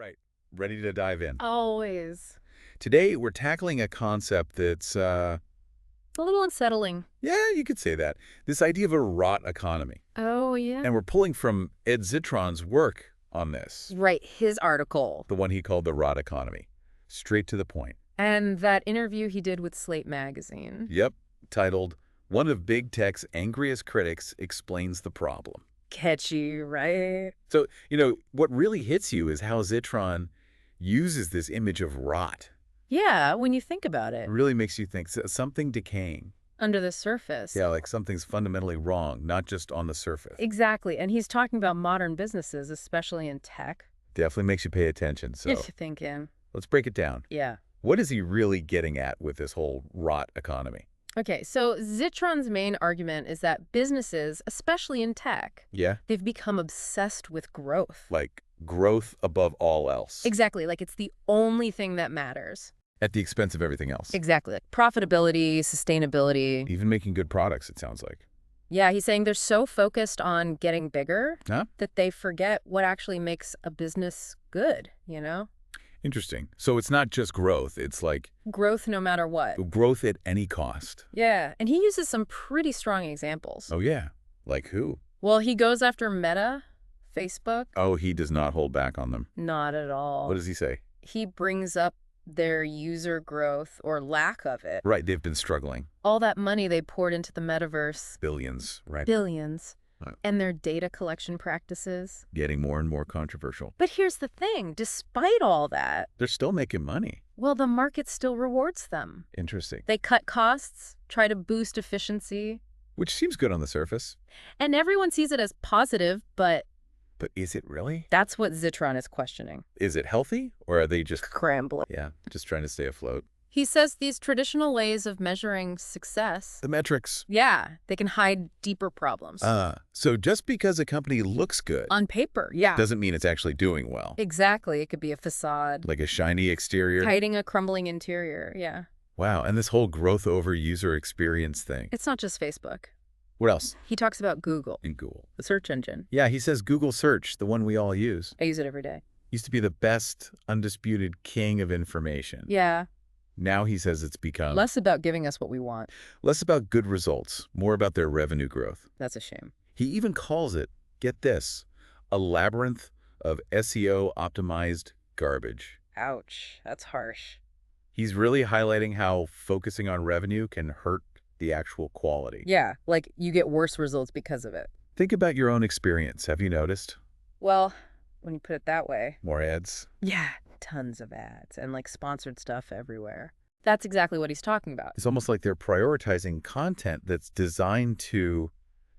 right. Ready to dive in. Always. Today, we're tackling a concept that's, A little unsettling. yeah, you could say that. This idea of a rot economy. Oh, yeah? And we're pulling from Ed Zitron's work on this, Right, his article. the one he called the rot economy. Straight to the point. And that interview he did with Slate magazine. Yep, titled, "One of Big Tech's Angriest Critics Explains the Problem." Catchy, right? So, what really hits you is how Zitron uses this image of rot. Yeah, when you think about It it. really makes you think something decaying. Under the surface. Yeah, like something's fundamentally wrong, not just on the surface. Exactly. And he's talking about modern businesses, especially in tech. Definitely makes you pay attention. So If you're thinking. let's break it down. Yeah. What is he really getting at with this whole rot economy? Okay, so Zitron's main argument is that businesses, especially in tech, Yeah? they've become obsessed with growth. Like growth above all else. Exactly, like it's the only thing that matters. At the expense of everything else. Exactly, like profitability, sustainability. Even making good products, it sounds like. Yeah, he's saying they're so focused on getting bigger Huh? that they forget what actually makes a business good, you know? Interesting. So it's not just growth, it's like Growth no matter what. growth at any cost. Yeah, and he uses some pretty strong examples. Oh, yeah. Like who? Well, he goes after Meta, Facebook. Oh, he does not hold back on them. Not at all. What does he say? He brings up their user growth or lack of it. Right, they've been struggling. All that money they poured into the metaverse, Billions, right? billions, Right. and their data collection practices. Getting more and more controversial. But here's the thing, despite all that, They're still making money. well, the market still rewards them. Interesting. They cut costs, try to boost efficiency, Which seems good on the surface. and everyone sees it as positive, but But is it really? that's what Zitron is questioning. Is it healthy? Or are they just, Scrambling. just trying to stay afloat? He says these traditional ways of measuring success, The metrics. yeah, they can hide deeper problems. So just because a company looks good On paper, yeah. doesn't mean it's actually doing well. Exactly. It could be a facade, Like a shiny exterior. hiding a crumbling interior, yeah. Wow, and this whole growth over user experience thing. It's not just Facebook. What else? He talks about Google, In Google. the search engine. Yeah, he says Google search, the one we all use, I use it every day. used to be the best, undisputed king of information. Yeah, Now he says it's become less about giving us what we want. less about good results, more about their revenue growth. That's a shame. He even calls it, get this, a labyrinth of SEO-optimized garbage. Ouch, that's harsh. He's really highlighting how focusing on revenue can hurt the actual quality. Yeah, like you get worse results because of it. Think about your own experience. Have you noticed? Well, when you put it that way. More ads? Yeah, tons of ads and like sponsored stuff everywhere. That's exactly what he's talking about. It's almost like they're prioritizing content that's designed to,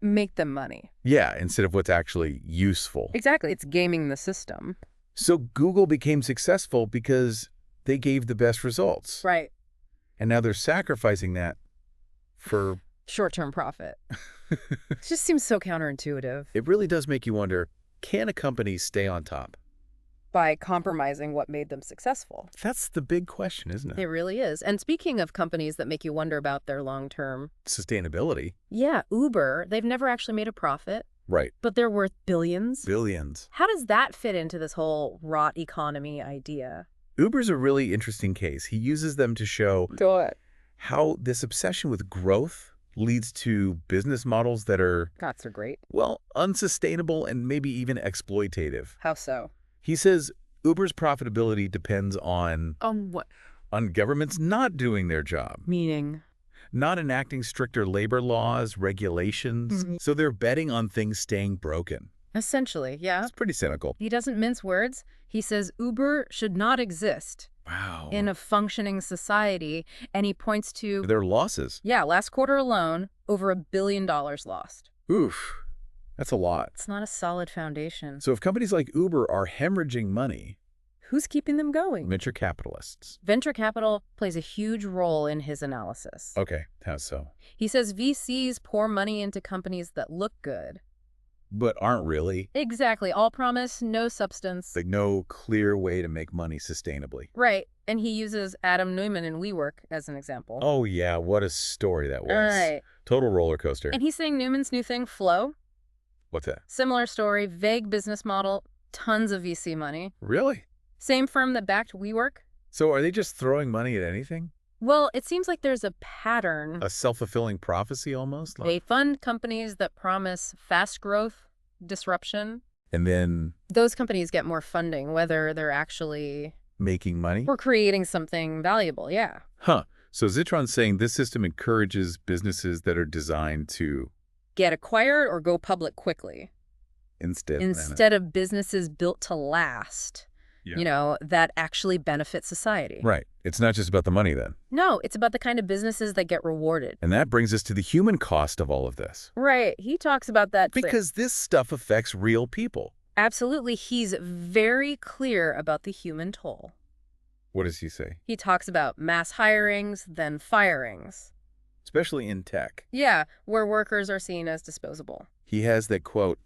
Make them money. yeah, instead of what's actually useful. Exactly, it's gaming the system. So Google became successful because they gave the best results. Right. And now they're sacrificing that for... Short-term profit. It just seems so counterintuitive. It really does make you wonder, can a company stay on top? By compromising what made them successful. That's the big question, isn't It it? really is. And speaking of companies that make you wonder about their long-term, Sustainability. yeah, Uber, they've never actually made a profit, Right. but they're worth billions. Billions. How does that fit into this whole rot economy idea? Uber's a really interesting case. He uses them to show Do it. how this obsession with growth leads to business models that are, Cots are great. well, unsustainable and maybe even exploitative. How so? He says Uber's profitability depends on What? governments not doing their job, Meaning? not enacting stricter labor laws, regulations. Mhm. So they're betting on things staying broken. Essentially, yeah. It's pretty cynical. He doesn't mince words. He says Uber should not exist Wow. in a functioning society, and he points to, Their losses. yeah, last quarter alone, over $1 billion lost. Oof. That's a lot. It's not a solid foundation. So if companies like Uber are hemorrhaging money, Who's keeping them going? venture capitalists. Venture capital plays a huge role in his analysis. Okay, how so? He says VCs pour money into companies that look good. But aren't really. Exactly. All promise, no substance. Like no clear way to make money sustainably. Right. And he uses Adam Neumann in WeWork as an example. Oh yeah, what a story that was. All right. Total roller coaster. And he's saying Newman's new thing, Flow. What's that? Similar story, vague business model, tons of VC money. Really? Same firm that backed WeWork? So are they just throwing money at anything? Well, it seems like there's a pattern. A self-fulfilling prophecy almost? They fund companies that promise fast growth, disruption. And then Those companies get more funding, whether they're actually making money? or creating something valuable, yeah. Huh. So Zitron's saying this system encourages businesses that are designed to Get acquired or go public quickly. Instead of businesses built to last, that actually benefit society. Right. It's not just about the money then. No, it's about the kind of businesses that get rewarded. And that brings us to the human cost of all of this. Right. He talks about that. Because this stuff affects real people. Absolutely. He's very clear about the human toll. What does he say? He talks about mass hirings, then firings. Especially in tech. Yeah, where workers are seen as disposable. He has that quote,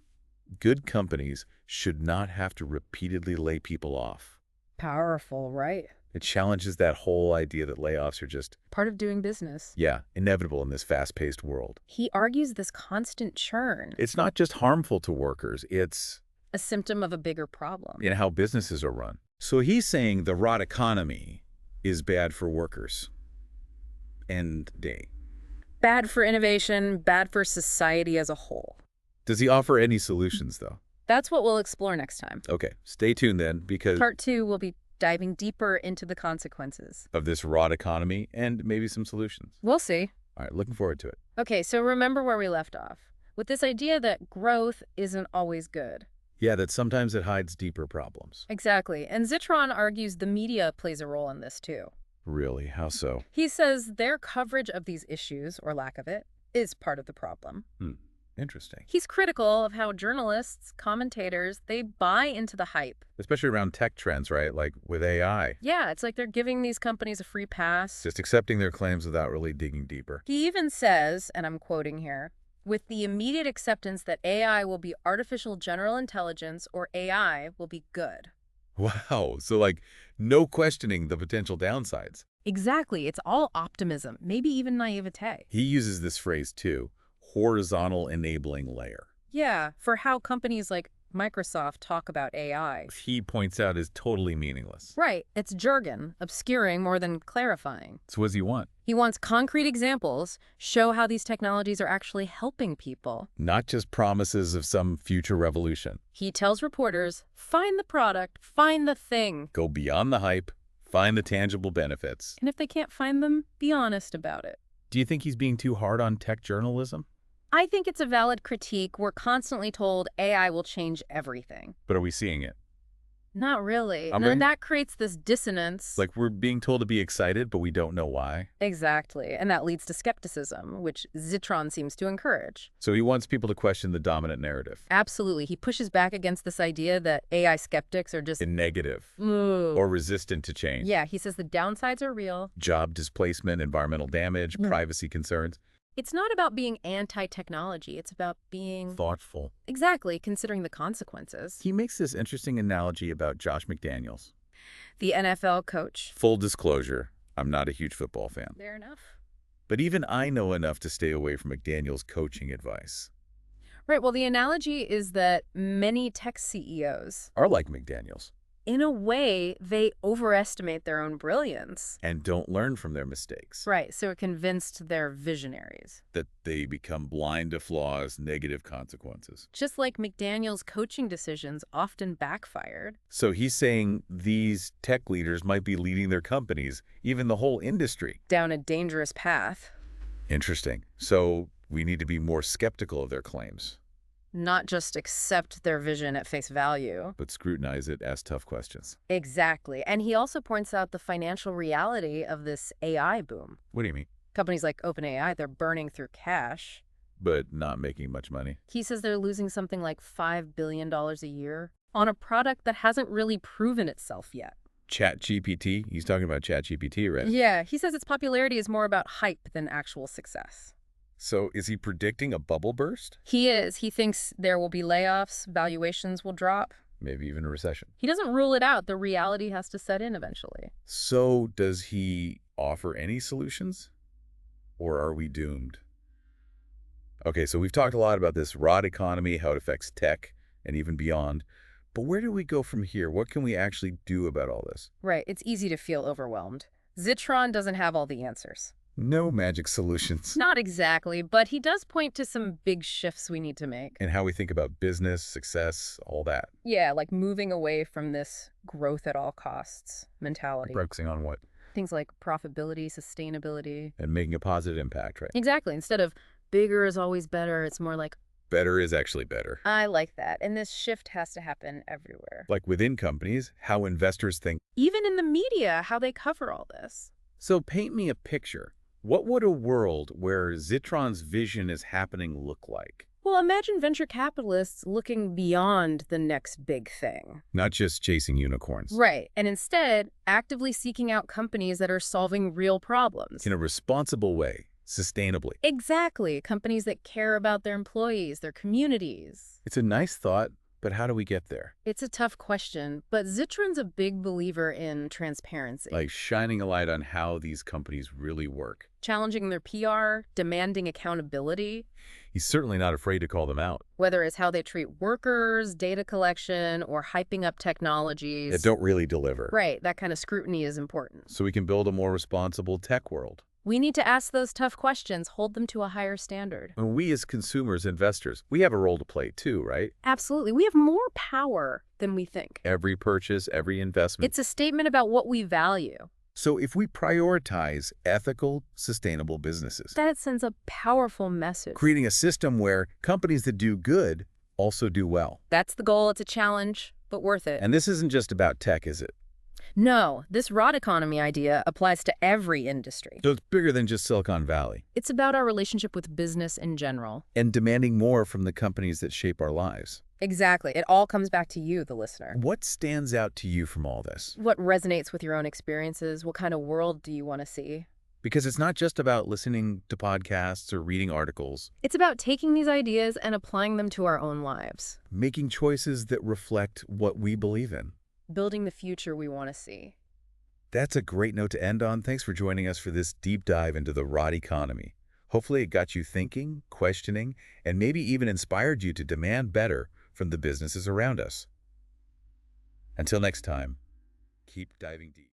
good companies should not have to repeatedly lay people off. Powerful, right? It challenges that whole idea that layoffs are just, Part of doing business. yeah, inevitable in this fast-paced world. He argues this constant churn. It's not just harmful to workers, it's A symptom of a bigger problem. in how businesses are run. So he's saying the rot economy is bad for workers. End day. Bad for innovation, bad for society as a whole. Does he offer any solutions, though? That's what we'll explore next time. Okay, stay tuned then, because Part 2 will be diving deeper into the consequences. of this rot economy and maybe some solutions. We'll see. All right, looking forward to it. Okay, so remember where we left off. With this idea that growth isn't always good. Yeah, that sometimes it hides deeper problems. Exactly. And Zitron argues the media plays a role in this too. Really? How so? He says their coverage of these issues, or lack of it, is part of the problem. Interesting. He's critical of how journalists, commentators, they buy into the hype. Especially around tech trends, right? Like with AI. Yeah, it's like they're giving these companies a free pass. Just accepting their claims without really digging deeper. He even says, and I'm quoting here, with the immediate acceptance that AI will be artificial general intelligence or AI will be good. Wow. So like no questioning the potential downsides. Exactly. It's all optimism, maybe even naivete. He uses this phrase too, horizontal enabling layer. Yeah, for how companies like Microsoft talk about AI. He points out is totally meaningless. Right. It's jargon, obscuring more than clarifying. So what does he want? He wants concrete examples, show how these technologies are actually helping people. Not just promises of some future revolution. He tells reporters, find the product, find the thing. Go beyond the hype, find the tangible benefits. And if they can't find them, be honest about it. Do you think he's being too hard on tech journalism? I think it's a valid critique. We're constantly told AI will change everything. But are we seeing it? Not really. I mean- And that creates this dissonance. Like we're being told to be excited, but we don't know why. Exactly. And that leads to skepticism, which Zitron seems to encourage. So he wants people to question the dominant narrative. Absolutely. He pushes back against this idea that AI skeptics are just In negative Ooh. or resistant to change. Yeah, he says the downsides are real. Job displacement, environmental damage, privacy concerns. It's not about being anti-technology. It's about being Thoughtful. exactly considering the consequences. He makes this interesting analogy about Josh McDaniels. The NFL coach. Full disclosure, I'm not a huge football fan. Fair enough. But even I know enough to stay away from McDaniels' coaching advice. Right. Well, the analogy is that many tech CEOs, Are like McDaniels. in a way, they overestimate their own brilliance. And don't learn from their mistakes. Right. So it convinced they're visionaries. That they become blind to flaws, negative consequences. Just like McDaniel's coaching decisions often backfired. So he's saying these tech leaders might be leading their companies, even the whole industry. Down a dangerous path. Interesting. So we need to be more skeptical of their claims, Not just accept their vision at face value. but scrutinize it, ask tough questions. Exactly. And he also points out the financial reality of this AI boom. What do you mean? Companies like OpenAI, they're burning through cash. But not making much money. He says they're losing something like $5 billion a year on a product that hasn't really proven itself yet. ChatGPT? He's talking about ChatGPT, right? Yeah, he says its popularity is more about hype than actual success. So is he predicting a bubble burst? He is. He thinks there will be layoffs, valuations will drop. Maybe even a recession. He doesn't rule it out. The reality has to set in eventually. So does he offer any solutions? Or are we doomed? Okay, so we've talked a lot about this rot economy, how it affects tech, and even beyond. But where do we go from here? What can we actually do about all this? Right, it's easy to feel overwhelmed. Zitron doesn't have all the answers. No magic solutions. Not exactly, but he does point to some big shifts we need to make. And how we think about business, success, all that. Yeah, like moving away from this growth at all costs mentality. Focusing on what? Things like profitability, sustainability. And making a positive impact, right? Exactly. Instead of bigger is always better, it's more like Better is actually better. I like that. And this shift has to happen everywhere. Like within companies, how investors think. Even in the media, how they cover all this. So paint me a picture. What would a world where Zitron's vision is happening look like? Well, imagine venture capitalists looking beyond the next big thing. Not just chasing unicorns. Right. And instead, actively seeking out companies that are solving real problems. In a responsible way, sustainably. Exactly. Companies that care about their employees, their communities. It's a nice thought, but how do we get there? It's a tough question, but Zitron's a big believer in transparency. Like shining a light on how these companies really work. Challenging their PR, demanding accountability. He's certainly not afraid to call them out. Whether it's how they treat workers, data collection, or hyping up technologies. That don't really deliver. Right, that kind of scrutiny is important. So we can build a more responsible tech world. We need to ask those tough questions, hold them to a higher standard. And we as consumers, investors, we have a role to play too, right? Absolutely. We have more power than we think. Every purchase, every investment. It's a statement about what we value. So if we prioritize ethical, sustainable businesses, That sends a powerful message. creating a system where companies that do good also do well. That's the goal. It's a challenge, but worth it. And this isn't just about tech, is it? No, this rod economy idea applies to every industry. So it's bigger than just Silicon Valley. It's about our relationship with business in general. And demanding more from the companies that shape our lives. Exactly. It all comes back to you, the listener. What stands out to you from all this? What resonates with your own experiences? What kind of world do you want to see? Because it's not just about listening to podcasts or reading articles. It's about taking these ideas and applying them to our own lives. Making choices that reflect what we believe in. Building the future we want to see. That's a great note to end on. Thanks for joining us for this deep dive into the rod economy. Hopefully it got you thinking, questioning, and maybe even inspired you to demand better from the businesses around us. Until next time, keep diving deep.